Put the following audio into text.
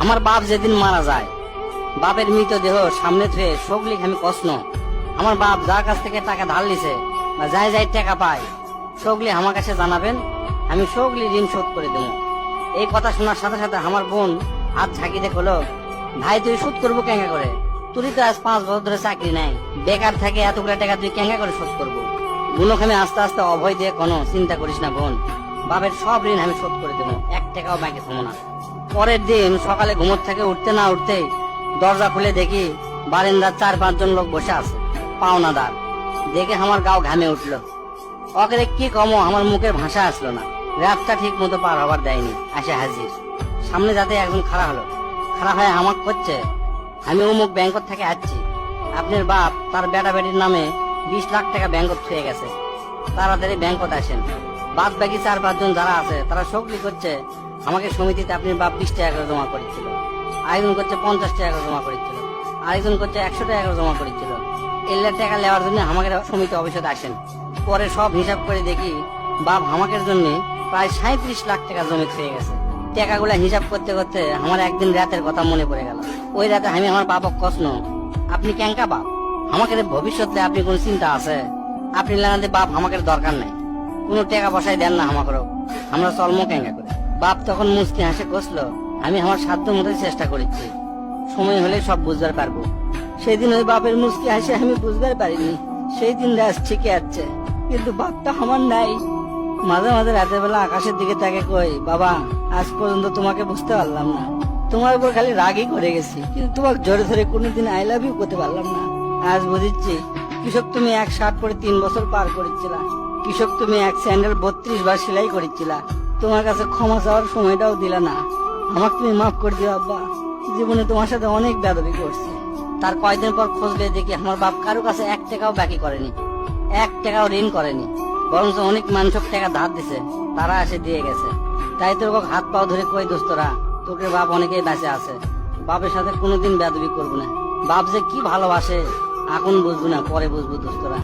আমার বাপ যেদিন মারা যায়, বাপের মৃতদেহ সামনে থুয়ে শোকলিখ আমি কষ্ণ। আমার বাপ যার কাছ থেকে টাকা ধার লিছে বা যাই যাই টাকা পায়, শোকলি আমার কাছে জানাবেন, আমি শোকলি ঋণ শোধ করে দেবো। এই কথা শোনার সাথে সাথে আমার বোন হাত ঝাঁকি দিয়ে হলো, ভাই তুই শোধ করবো কেঙ্গা করে? তুই তো আজ 5 বছর ধরে চাকরি নাই, বেকার থাকে এতগুলো টাকা তুই কেঙ্গা করে শোধ করবো? বোনকে আমি আস্তে আস্তে অভয় দিয়ে কোনো চিন্তা করিস না বোন, বাপের সব ঋণ আমি শোধ করে দেবো, 1 টাকাও বাকি থামো না। পরের দিন সকালে ঘুমোর থেকে উঠতে না উঠতেই দরজা খুলে দেখি বারান্দার 4-5 জন লোক বসে আছে, পাওনাদার। দেখে আমার গাও ঘামে উঠলো। ওকে কি কমো, আমার মুখের ভাষা আসলো না। রাতটা ঠিক মতো পার হবার দেয়নি, আসে হাজির। সামনে যাতে একজন খাড়া হলো, খাড়া হয়ে আমাকে করছে, আমি অমুক ব্যাংক থেকে আসছি, আপনার বাপ তার বেটা বেটির নামে 20 লাখ টাকা ব্যাংকত ছুঁয়ে গেছে, তাড়াতাড়ি ব্যাংকত আসেন। বাদ বাকি 4-5 জন যারা আছে তারা শোকলি করছে, আমাকে সমিতিতে আপনার বাপ 20 টাকা করে জমা করেছিল, আরেকজন করছে 50 টাকা করে জমা করেছিল, আরেকজন করছে 100 টাকা করে জমা করেছিল। এল্লার টাকা নেওয়ার জন্য আমাকে সমিতি অফিসে আসেন। পরে সব হিসাব করে দেখি বাপ আমাকে জন্য প্রায় 37 লাখ টাকা জমি খেয়ে গেছে। টাকাগুলা হিসাব করতে করতে আমার একদিন রাতের কথা মনে পড়ে গেল। ওই রাতে আমি আমার বাপক কষ্ণ, আপনি ক্যাঙ্কা বাপ, আমাকে ভবিষ্যতে আপনি কোন চিন্তা আছে? আপনি লাগাতে বাপ আমাকে দরকার নাই, কোনো টাকা পয়সায় দেন না আমাকেও, আমরা চলমো ক্যাঙ্কা করে। বাপ তখন মুচকি হাসে কষলো, আমি আমার সাধ্য মতোই চেষ্টা করেছি, সময় হলে সব বুঝবার পারবো। সেদিন ওই বাপের মুচকি হাসে আমি বুঝবার পারিনি, সেই দিন রাত ঠিকই আছে, কিন্তু বাপটা আমার নাই। মাঝে মাঝে রাতের বেলা আকাশের দিকে তাকে কই, বাবা আজ পর্যন্ত তোমাকে বুঝতে পারলাম না, তোমার উপর খালি রাগই করে গেছি, কিন্তু তোমাকে জোরে ধরে কোনোদিন আই লাভ ইউ করতে পারলাম না। আজ বুঝিচ্ছি, কৃষক তুমি 1 শার্ট পরে 3 বছর পার করেছিলা, কৃষক তুমি 1 স্যান্ডেল 32 বার সেলাই করেছিলা, তোমার কাছে ক্ষমা চাওয়ার সময়টাও দিলা না। আমাকে তুমি মাফ করে দিও আব্বা, জীবনে তোমার সাথে অনেক বেয়াদবি করছি। তার কয়েকদিন পর খোঁজলে দেখি আমার বাপ কারো কাছে 1 টাকাও বাকি করেনি, 1 টাকাও ঋণ করেনি, বরং অনেক মানুষক টাকা ধার দিছে, তারা এসে দিয়ে গেছে। তাই তোর হাত পাও ধরে কই, দোস্তরা তোকে বাপ অনেকেই বেঁচে আছে, বাপের সাথে কোনোদিন বেয়াদবি করবো না। বাপ যে কি ভালোবাসে এখন বুঝবো না, পরে বুঝবো দোস্তরা।